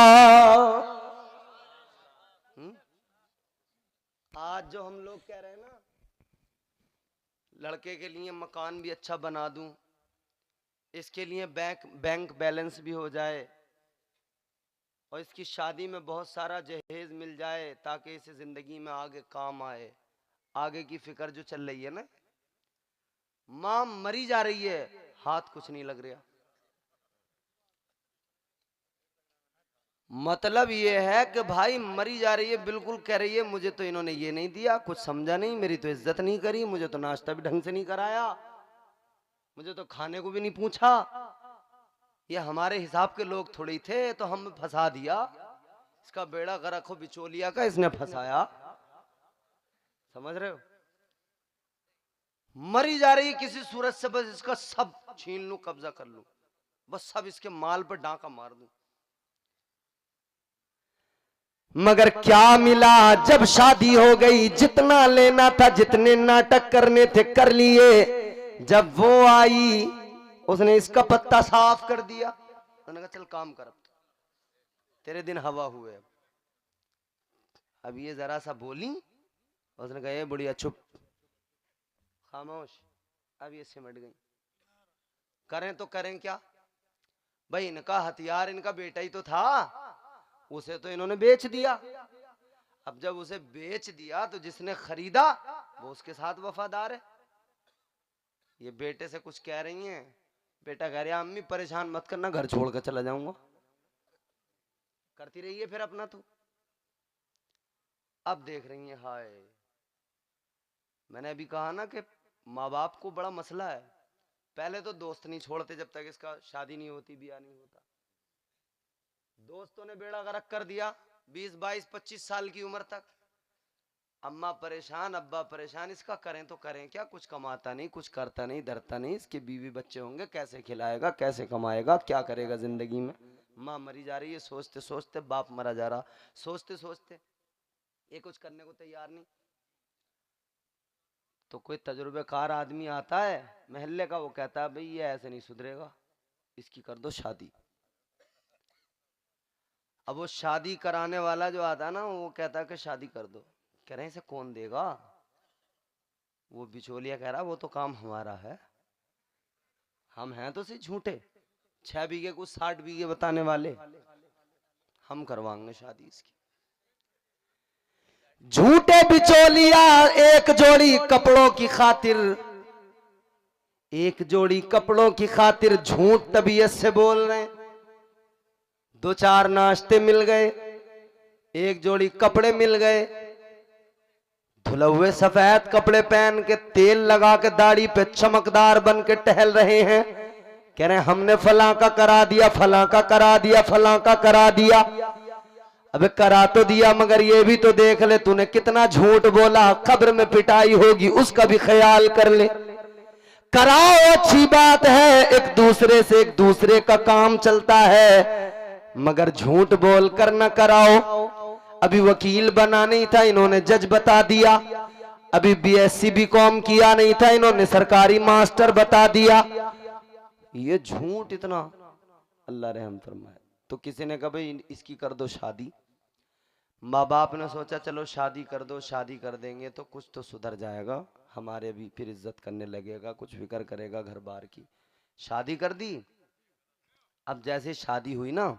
आज जो हम लोग कह रहे हैं ना, लड़के के लिए मकान भी अच्छा बना दूं, इसके लिए बैंक बैलेंस भी हो जाए, और इसकी शादी में बहुत सारा जहेज मिल जाए ताकि इसे जिंदगी में आगे काम आए। आगे की फिक्र जो चल रही है ना, मां मरी जा रही है, हाथ कुछ नहीं लग रहा। मतलब ये है कि भाई मरी जा रही है, बिल्कुल कह रही है मुझे तो इन्होंने ये नहीं दिया, कुछ समझा नहीं, मेरी तो इज्जत नहीं करी, मुझे तो नाश्ता भी ढंग से नहीं कराया, मुझे तो खाने को भी नहीं पूछा। ये हमारे हिसाब के लोग थोड़ी थे, तो हम फंसा दिया, इसका बेड़ा गर्क हो बिचौलिया का, इसने फंसाया। समझ रहे हो? मरी जा रही है किसी सूरत से, बस इसका सब छीन लूं, कब्जा कर लूं, बस सब इसके माल पर डांका मार दूं। मगर क्या मिला जब शादी हो गई, जितना लेना था, जितने नाटक करने थे कर लिए। जब वो आई उसने इसका पत्ता साफ कर दिया, उसने कहा चल काम कर, अब तेरे दिन हवा हुए। अब ये जरा सा बोली, उसने कहा ये बुढ़िया चुप, खामोश। अब ये सिमट गई। करें तो करें क्या भाई, इनका हथियार इनका बेटा ही तो था, उसे तो इन्होंने बेच दिया। अब जब उसे बेच दिया तो जिसने खरीदा वो उसके साथ वफादार है। ये बेटे से कुछ कह रही हैं, बेटा कह रहा अम्मी परेशान मत करना, घर छोड़कर चला जाऊंगा। करती रही है फिर अपना तो। अब देख रही है, हाय मैंने अभी कहा ना कि माँ बाप को बड़ा मसला है। पहले तो दोस्त नहीं छोड़ते जब तक इसका शादी नहीं होती, ब्याह नहीं होता। दोस्तों ने बेड़ा गर्क कर दिया 20, 22, 25 साल की उम्र तक। अम्मा परेशान, अब्बा परेशान, इसका करें तो करें क्या, कुछ कमाता नहीं, कुछ करता नहीं, धरता नहीं, इसके बीवी बच्चे होंगे, कैसे खिलाएगा, कैसे कमाएगा, क्या करेगा जिंदगी में। माँ मरी जा रही है, सोचते सोचते बाप मरा जा रहा, सोचते सोचते ये कुछ करने को तैयार नहीं। तो कोई तजुर्बेकार आदमी आता है महल्ले का, वो कहता है भाई ये ऐसे नहीं सुधरेगा, इसकी कर दो शादी। अब वो शादी कराने वाला जो आता है ना, वो कहता है कि शादी कर दो। कह रहे हैं इसे कौन देगा? वो बिचौलिया कह रहा वो तो काम हमारा है, हम हैं तो सही झूठे, 6 बीघे को 60 बीघे बताने वाले, हम करवाएंगे शादी इसकी। झूठे बिचौलिया एक जोड़ी कपड़ों की खातिर, एक जोड़ी कपड़ों की खातिर झूठ तबीयत से बोल रहे हैं। 2-4 नाश्ते मिल गए, एक जोड़ी कपड़े मिल गए, धुले हुए सफेद कपड़े पहन के तेल लगा के दाढ़ी पे चमकदार बन के टहल रहे हैं। कह रहे हैं हमने फलां का करा दिया, फलां का करा दिया, फलां का करा दिया। अबे करा तो दिया, मगर ये भी तो देख ले तूने कितना झूठ बोला, कब्र में पिटाई होगी उसका भी ख्याल कर ले। कराओ अच्छी बात है, एक दूसरे से एक दूसरे का काम चलता है, मगर झूठ बोल कर न कराओ। अभी वकील बना नहीं था, इन्होंने जज बता दिया। अभी बीएससी बीकॉम किया नहीं था, इन्होंने सरकारी मास्टर बता दिया। ये झूठ इतना, अल्लाह रहम फरमाए। तो किसी ने कहा भाई इसकी कर दो शादी। माँ बाप ने सोचा चलो शादी कर दो, शादी कर देंगे तो कुछ तो सुधर जाएगा, हमारे भी फिर इज्जत करने लगेगा, कुछ फिक्र करेगा घर बार की। शादी कर दी। अब जैसे शादी हुई ना,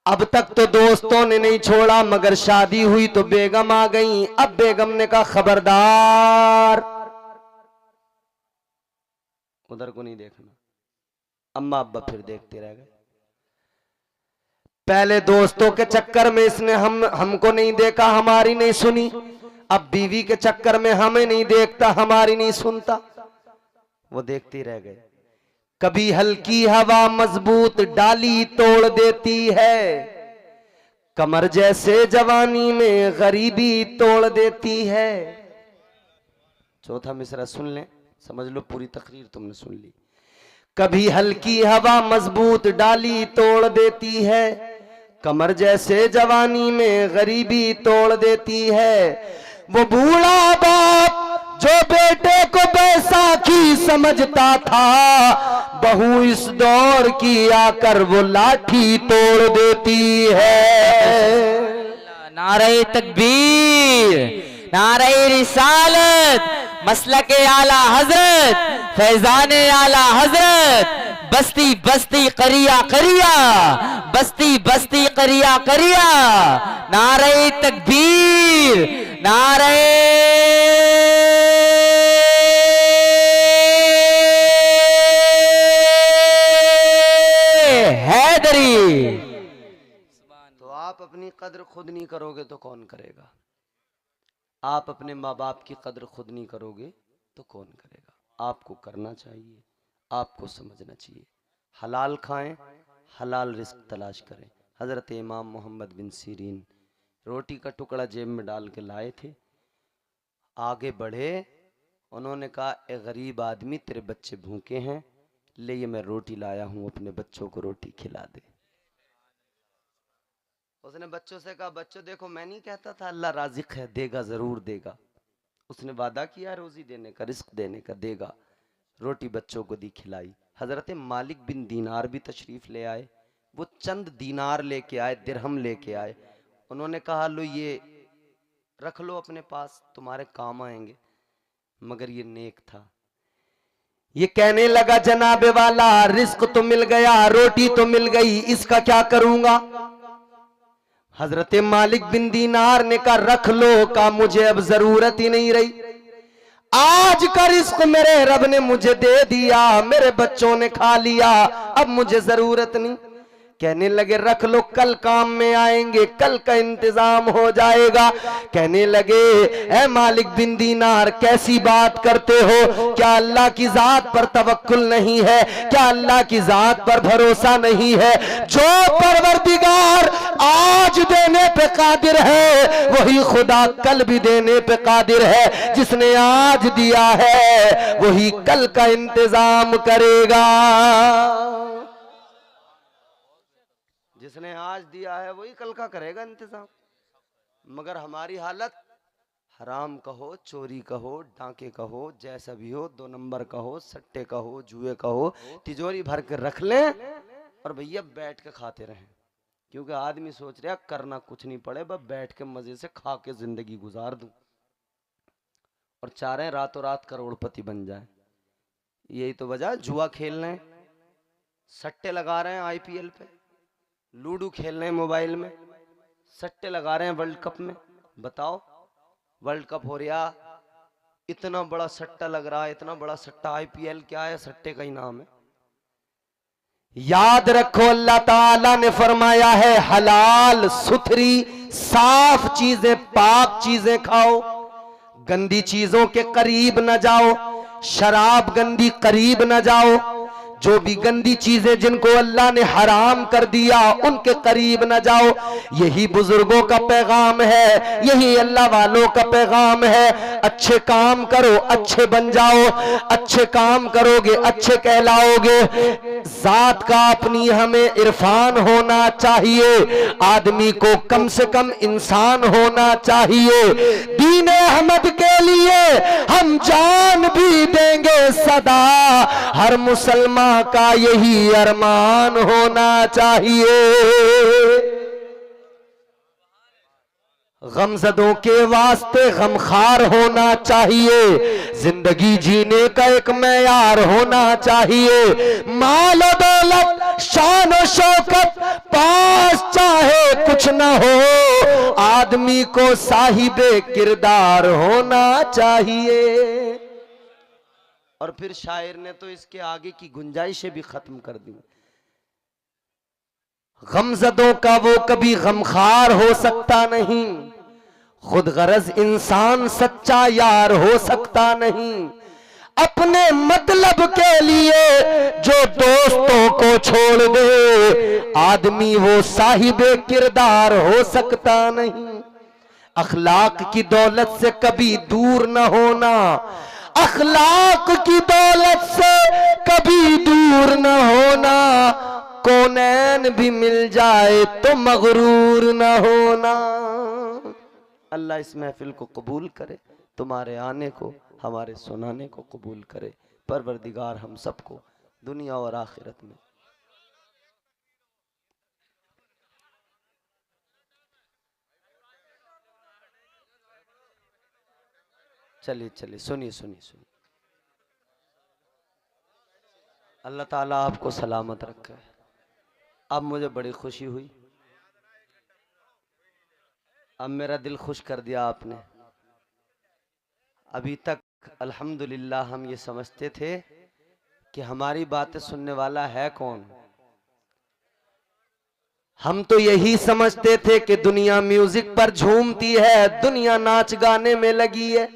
अब तक तो दोस्तों ने नहीं छोड़ा, मगर शादी हुई तो बेगम आ गई। अब बेगम ने कहा खबरदार उधर को नहीं देखना। अम्मा अब्बा फिर देखते रह गए। पहले दोस्तों के चक्कर में इसने हमको नहीं देखा, हमारी नहीं सुनी। अब बीवी के चक्कर में हमें नहीं देखता, हमारी नहीं सुनता, वो देखते रह गए। कभी हल्की हवा मजबूत डाली तोड़ देती है, कमर जैसे जवानी में गरीबी तोड़ देती है। चौथा मिसरा सुन ले, समझ लो पूरी तकरीर तुमने सुन ली। कभी हल्की हवा मजबूत डाली तोड़ देती है, कमर जैसे जवानी में गरीबी तोड़ देती है। वो बूढ़ा बाप जो बेटे को बैसाखी समझता था, बहू इस दौर की आकर वो लाठी तोड़ देती है। नारे तकबीर, नारे रिसालत, मसलके आला हजरत, फैजाने आला हजरत, बस्ती बस्ती करिया करिया, बस्ती बस्ती करिया करिया। नारे तकबीर, नारे हैदरी। आप अपनी कद्र खुद नहीं करोगे तो कौन करेगा? आप अपने माँ बाप की कद्र खुद नहीं करोगे तो कौन करेगा? आपको करना चाहिए, आपको समझना चाहिए। हलाल खाएं, हलाल रिस्क तलाश करें। हज़रत इमाम मोहम्मद बिन सीरीन रोटी का टुकड़ा जेब में डाल के लाए थे, आगे बढ़े, उन्होंने कहा ए गरीब आदमी, तेरे बच्चे भूखे हैं, ले ये मैं रोटी लाया हूँ, अपने बच्चों को रोटी खिला दे। उसने बच्चों से कहा, बच्चों देखो, मैं नहीं कहता था अल्लाह राज़िक है, देगा, ज़रूर देगा। उसने वादा किया रोज़ी देने का, रिस्क देने का, देगा। रोटी बच्चों को दी, खिलाई। हज़रत मालिक बिन दीनार भी तशरीफ़ ले आए। वो चंद दीनार लेके आए, दिरहम लेके आए। उन्होंने कहा, लो ये रख लो अपने पास, तुम्हारे काम आएंगे। मगर ये नेक था। ये कहने लगा, जनाबे वाला, रिस्क तो मिल गया, रोटी तो मिल गई, इसका क्या करूंगा? हजरत मालिक बिन दीनार ने कहा, रख लो, का मुझे अब जरूरत ही नहीं रही। आज का रिस्क मेरे रब ने मुझे दे दिया, मेरे बच्चों ने खा लिया, अब मुझे जरूरत नहीं। कहने लगे, रख लो, कल काम में आएंगे, कल का इंतजाम हो जाएगा। कहने लगे, ए मालिक बिन दीनार, कैसी बात करते हो? क्या अल्लाह की जात पर तवक्कुल नहीं है? क्या अल्लाह की जात पर भरोसा नहीं है? जो परवरदिगार आज देने पे कादिर है, वही खुदा कल भी देने पे कादिर है। जिसने आज दिया है, वही कल का इंतजाम करेगा। जिसने आज दिया है वही कल का करेगा इंतजाम। मगर हमारी हालत, हराम कहो, चोरी कहो, डांके कहो, जैसा भी हो, 2 नंबर कहो, सट्टे कहो, जुए कहो, तिजोरी भर के रख लें और भैया बैठ के खाते रहें। क्योंकि आदमी सोच रहा करना कुछ नहीं पड़े, बस बैठ के मजे से खा के जिंदगी गुजार दूं और चाह रहे हैं रातों रात करोड़पति बन जाए। यही तो वजह, जुआ खेल रहे हैं, सट्टे लगा रहे हैं IPL पे, लूडो खेल रहे हैं मोबाइल में, सट्टे लगा रहे हैं वर्ल्ड कप में। बताओ, वर्ल्ड कप हो रहा, इतना बड़ा सट्टा लग रहा है, इतना बड़ा सट्टा। IPL क्या है? सट्टे का ही नाम है। याद रखो, अल्लाह ताला ने फरमाया है, हलाल सुथरी साफ चीजें, पाक चीजें खाओ, गंदी चीजों के करीब न जाओ, शराब गंदी करीब न जाओ। जो भी गंदी चीजें जिनको अल्लाह ने हराम कर दिया, उनके करीब न जाओ। यही बुजुर्गों का पैगाम है, यही अल्लाह वालों का पैगाम है। अच्छे काम करो, अच्छे बन जाओ, अच्छे काम करोगे, अच्छे कहलाओगे। जात का अपनी हमें इरफान होना चाहिए, आदमी को कम से कम इंसान होना चाहिए। दीन अहमद के लिए हम जान भी देंगे सदा, हर मुसलमान का यही अरमान होना चाहिए। गमजदों के वास्ते गमखार होना चाहिए, जिंदगी जीने का एक मेयार होना चाहिए। माल दौलत शान और शौकत पास चाहे कुछ ना हो, आदमी को साहिबे किरदार होना चाहिए। और फिर शायर ने तो इसके आगे की गुंजाइशें भी खत्म कर दी। गमजदों का वो कभी गमखार हो सकता नहीं, खुद गरज इंसान सच्चा यार हो सकता नहीं। अपने मतलब के लिए जो दोस्तों को छोड़ दे, आदमी वो साहिबे किरदार हो सकता नहीं। अखलाक की दौलत से कभी दूर न होना, अखलाक की दौलत से कभी दूर न होना। कौनैन भी मिल जाए तो मगरूर न होना। अल्लाह इस महफिल को कबूल करे, तुम्हारे आने को, हमारे सुनाने को कबूल करे। परवरदिगार हम सबको दुनिया और आखिरत में चलिए चलिए सुनिए सुनिए सुनिए। अल्लाह ताला आपको सलामत रखे। अब मुझे बड़ी खुशी हुई, अब मेरा दिल खुश कर दिया आपने। अभी तक अल्हम्दुलिल्लाह हम ये समझते थे कि हमारी बातें सुनने वाला है कौन, हम तो यही समझते थे कि दुनिया म्यूजिक पर झूमती है, दुनिया नाच गाने में लगी है,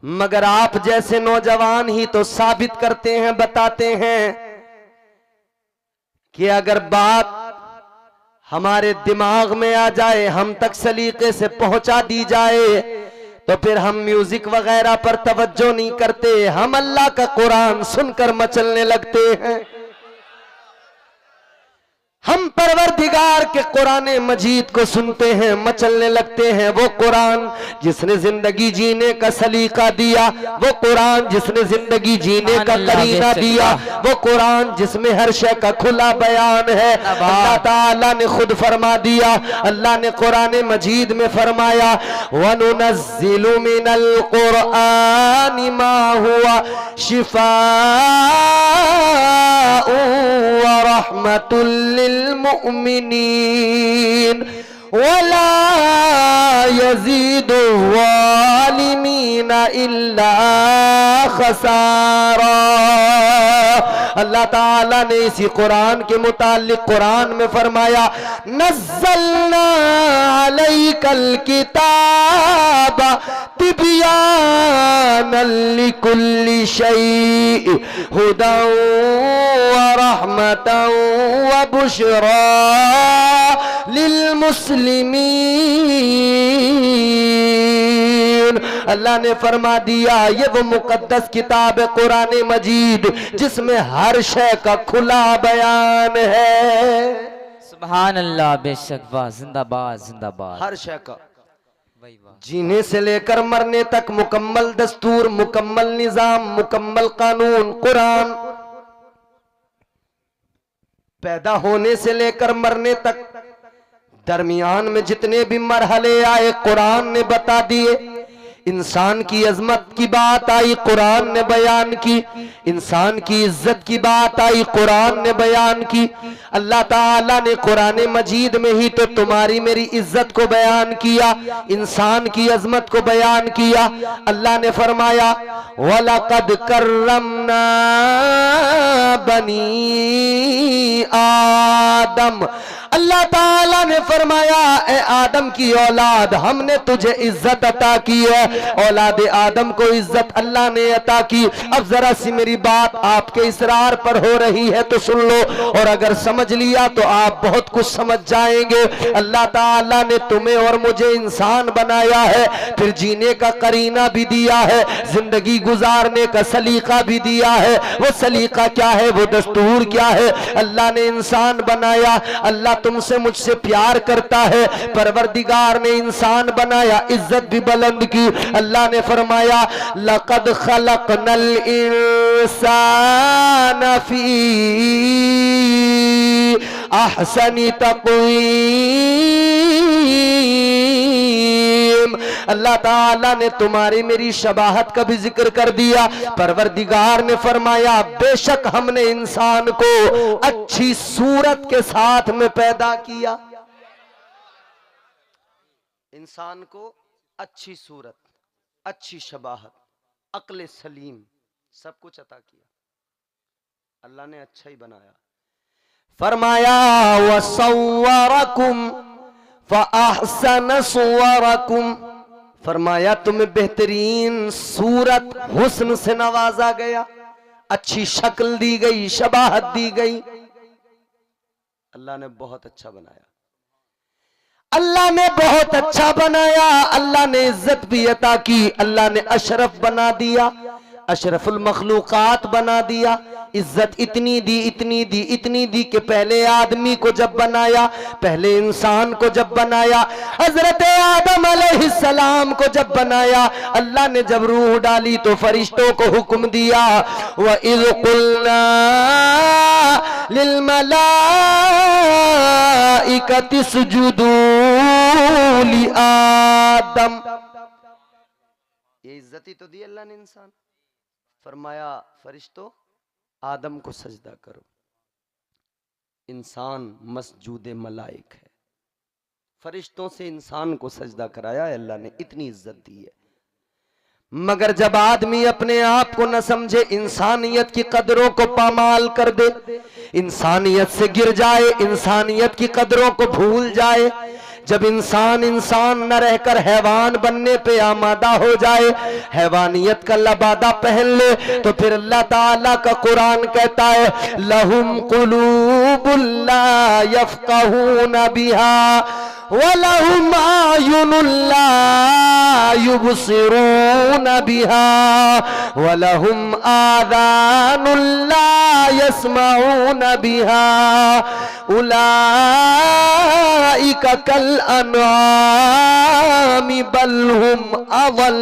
मगर आप जैसे नौजवान ही तो साबित करते हैं, बताते हैं कि अगर बात हमारे दिमाग में आ जाए, हम तक सलीके से पहुंचा दी जाए, तो फिर हम म्यूजिक वगैरह पर तवज्जो नहीं करते, हम अल्लाह का कुरान सुनकर मचलने लगते हैं। हम परवरदिगार के कुरान मजीद को सुनते हैं, मचलने लगते हैं। वो कुरान जिसने जिंदगी जीने का सलीका दिया, वो कुरान जिसने जिंदगी जीने का करीना दिया, वो कुरान जिसमें हर शय का खुला बयान है। अल्लाह ताला ने खुद फरमा दिया, अल्लाह ने कुरान मजीद में फरमाया, वनुनज़्ज़िलु मिनल कुरआनि मा हुवा शिफाअ व रहमतुल लिलमुमिनीन वला यज़ीदु ज़ालिमीना इल्ला खसारा। अल्लाह ताला ने इसी कुरान के मुताल्लिक कुरान में फरमाया, नज़्ज़लना अलैकल किताब तिबयानन लिकुल्लि शैइन हुदन व रहमतन व बुशरा लिलमुस्लिमीन। अल्लाह ने फरमा दिया, ये वो मुकद्दस किताब है कुरान मजीद जिसमें हर शय का खुला बयान है। सुभान अल्लाह, बेशक, वाह, जिंदाबाद जिंदाबाद। हर शय का, वही वाह। जीने से लेकर मरने तक मुकम्मल दस्तूर, मुकम्मल निजाम, मुकम्मल कानून कुरान। पैदा होने से लेकर मरने तक दरमियान में जितने भी मरहले आए कुरान ने बता दिए। इंसान की अजमत की बात आई, कुरान ने बयान की। इंसान की इज्जत की बात आई, कुरान ने बयान की। अल्लाह ताला ने कुरान मजीद में ही तो तुम्हारी मेरी इज्जत को बयान किया, इंसान की अजमत को बयान किया। अल्लाह ने फरमाया, वलक़द कर्रमना बनी आदम। अल्लाह ताला ने फरमाया, ए आदम की औलाद, हमने तुझे इज्जत अता की है। औलाद आदम को इज्जत अल्लाह ने अता की। अब जरा सी मेरी बात आपके इसरार पर हो रही है तो सुन लो, और अगर समझ लिया तो आप बहुत कुछ समझ जाएंगे। अल्लाह ताला ने तुम्हें और मुझे इंसान बनाया है, फिर जीने का करीना भी दिया है, जिंदगी गुजारने का सलीका भी दिया है। वो सलीका क्या है, वो दस्तूर क्या है? अल्लाह ने इंसान बनाया। अल्लाह तुमसे मुझसे प्यार करता है, परवरदिगार ने इंसान बनाया, इज्जत भी बुलंद की। अल्लाह ने फरमाया, लक़द खलक़नल इंसान फी अहसनी तक़वीम। अल्लाह ताला ने तुम्हारी मेरी शबाहत का भी जिक्र कर दिया। परवरदिगार ने फरमाया, बेशक हमने इंसान को अच्छी सूरत के साथ में पैदा किया। इंसान को अच्छी सूरत, अच्छी शबाहत, अक्ल सलीम, सब कुछ अता किया। अल्लाह ने अच्छा ही बनाया। फरमाया, वसव्वरकुम फअहसन सुवरकुम। फरमाया, तुम्हें बेहतरीन सूरत हुस्न से नवाजा गया, अच्छी शक्ल दी गई, शबाहत दी गई। अल्लाह ने बहुत अच्छा बनाया। अल्लाह ने बहुत अच्छा बनाया। अल्लाह ने इज्जत भी अता की। अल्लाह ने अशरफ बना दिया, अशरफुल मखलूकात बना दिया। इज्जत इतनी दी, इतनी दी, इतनी दी कि पहले आदमी को जब बनाया, पहले इंसान को जब बनाया, हजरत आदम अलैहिस्सलाम को जब बनाया, अल्लाह ने जब रूह डाली तो फरिश्तों को हुक्म दिया, व इज़ क़ुल्ना लिल मलाइकति सुजुदू लि आदम। ये इज्जत ही तो दी अल्लाह ने इंसान। फरमाया, फरिश्तों आदम को सजदा करो। इंसान मसजूद मलाइक है। फरिश्तों से इंसान को सजदा कराया है अल्लाह ने, इतनी इज्जत दी है। मगर जब आदमी अपने आप को न समझे, इंसानियत की कदरों को पामाल कर दे, इंसानियत से गिर जाए, इंसानियत की कदरों को भूल जाए, जब इंसान इंसान न रहकर हैवान बनने पे आमादा हो जाए, हैवानियत का लबादा पहन ले, तो फिर अल्लाह ताला का कुरान कहता है लहुम कुलूबुल ला यफ़क़हून बिहा वलहुम आयुनुल ला युबसिरून बिहा वलहुम आज़ानुल ला यस्मऊन बिहा उलाइका कल अनआमि बल हुम अवल।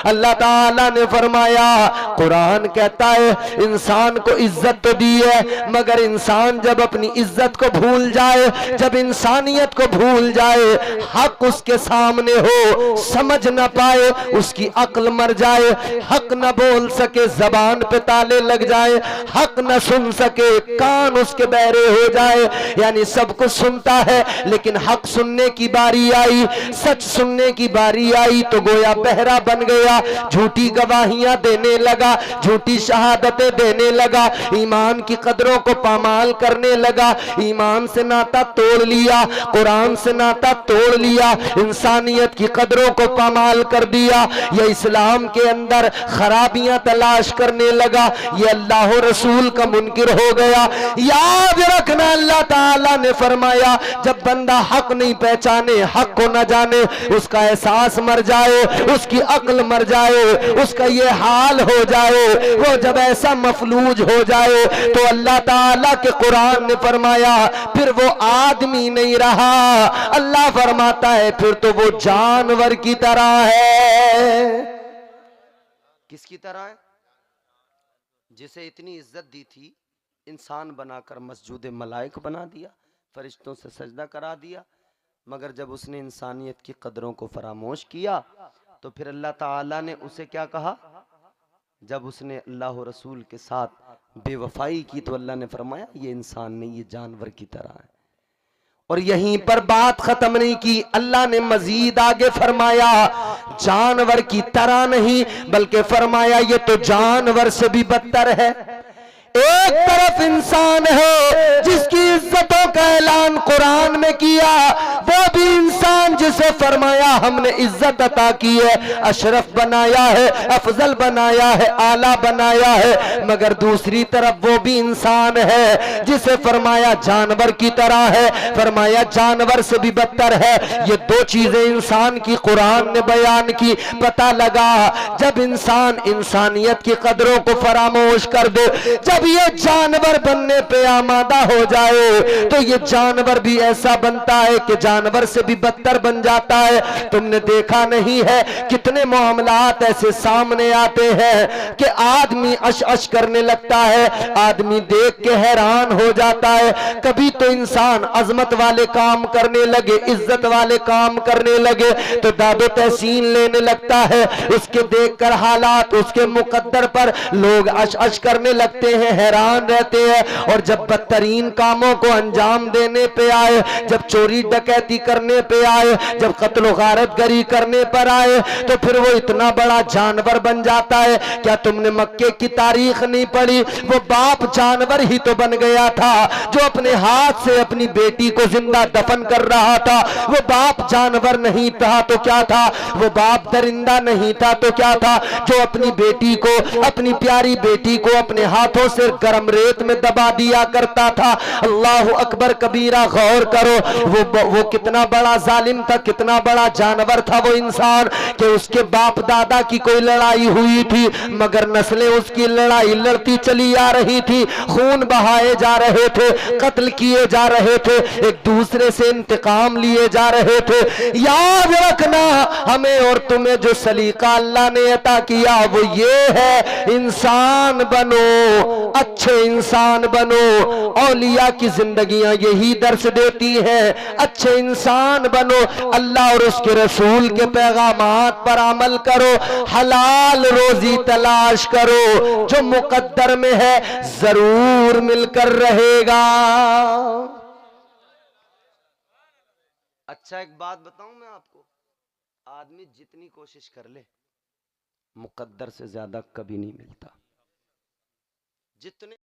अल्लाह ताला ने फरमाया, कुरान कहता है इंसान को इज्जत तो दी है, मगर इंसान जब अपनी इज्जत को भूल जाए, जब इंसानियत को भूल जाए, हक उसके सामने हो, समझ ना पाए, उसकी अक्ल मर जाए, हक न बोल सके, जबान पे ताले लग जाए, हक न सुन सके, कान उसके बहरे हो जाए, यानी सब कुछ सुनता है लेकिन हक सुनने की बारी आई, सच सुनने की बारी आई तो गोया बहरा बन गया, झूठी गवाहियां देने लगा, झूठी शहादतें देने लगा, ईमान की कदरों को पामाल करने लगा, ईमान से नाता तोड़ लिया, कुरान से नाता तोड़ लिया, इंसानियत की कदरों को पामाल कर दिया, ये इस्लाम के अंदर खराबियां तलाश करने लगा, ये अल्लाह रसूल का मुनकिर हो गया। याद रखना, अल्लाह ताला ने फरमाया जब बंदा हक नहीं पहचाने, हक को न जाने, उसका एहसास मर जाए, उसकी अक्ल मर जाए, उसका ये हाल हो जाए, वो जब ऐसा मफलूज हो जाए तो अल्लाह ताला के कुरान ने फरमाया फिर वो आदमी नहीं रहा, अल्लाह फरमाता है फिर तो वो जानवर की तरह है। किसकी तरह है? जिसे इतनी इज्जत दी थी, इंसान बनाकर मस्जूद मलाइक बना दिया, फरिश्तों से सजदा करा दिया, मगर जब उसने इंसानियत की कदरों को फरामोश किया तो फिर अल्लाह ताला ने उसे क्या कहा? जब उसने अल्लाह रसूल के साथ बेवफाई की तो अल्लाह ने फरमाया ये इंसान नहीं, ये जानवर की तरह है। और यहीं पर बात खत्म नहीं की, अल्लाह ने मजीद आगे फरमाया जानवर की तरह नहीं, बल्कि फरमाया ये तो जानवर से भी बदतर है। एक तरफ इंसान है जिसकी इज्जतों का ऐलान कुरान में किया, वो भी इंसान जिसे फरमाया हमने इज्जत अता की है, अशरफ बनाया है, अफजल बनाया है, आला बनाया है, मगर दूसरी तरफ वो भी इंसान है जिसे फरमाया जानवर की तरह है, फरमाया जानवर से भी बदतर है। ये दो चीजें इंसान की कुरान ने बयान की। पता लगा जब इंसान इंसानियत की कदरों को फरामोश कर दे, जब ये जानवर बनने पे आमादा हो जाए तो ये जानवर भी ऐसा बनता है कि जानवर से भी बदतर बन जाता है। तुमने देखा नहीं है कितने मामलात ऐसे सामने आते हैं कि आदमी अश अश करने लगता है, आदमी देख के हैरान हो जाता है। कभी तो इंसान अजमत वाले काम करने लगे, इज्जत वाले काम करने लगे तो दादो तहसीन लेने लगता है, उसके देखकर हालात, उसके मुकद्दर पर लोग अश अश करने लगते हैं, हैरान रहते हैं। और जब बदतरीन कामों को अंजाम देने पे आए, जब चोरी डकैती करने पे आए, जब कत्ल गारतगरी करने पर आए तो फिर वो इतना बड़ा जानवर बन जाता है। क्या तुमने मक्के की तारीख नहीं पढ़ी? वो बाप जानवर ही तो बन गया था जो अपने हाथ से अपनी बेटी को जिंदा दफन कर रहा था। वो बाप जानवर नहीं था तो क्या था? वो बाप दरिंदा नहीं था तो क्या था? जो अपनी बेटी को, अपनी प्यारी बेटी को अपने हाथों से गरम रेत में दबा दिया करता था। अल्लाह अकबर कबीरा, गौर करो वो कितना बड़ा जालिम था, कितना बड़ा जानवर था वो इंसान कि उसके बाप दादा की कोई लड़ाई हुई थी मगर नस्लें उसकी लड़ाई लड़ती चली आ रही थी, खून बहाए जा रहे थे, कत्ल किए जा रहे थे, एक दूसरे से इंतकाम लिए जा रहे थे। याद रखना, हमें और तुम्हें जो सलीका अल्लाह ने अता किया वो ये है, इंसान बनो, अच्छे इंसान बनो। औलिया की जिंदगियां यही दर्श देती हैं, अच्छे इंसान बनो, अल्लाह और उसके रसूल के पैगामात पर अमल करो, हलाल रोजी तलाश करो, जो मुकद्दर में है जरूर मिलकर रहेगा। अच्छा एक बात बताऊं मैं आपको, आदमी जितनी कोशिश कर ले मुकद्दर से ज्यादा कभी नहीं मिलता। जितने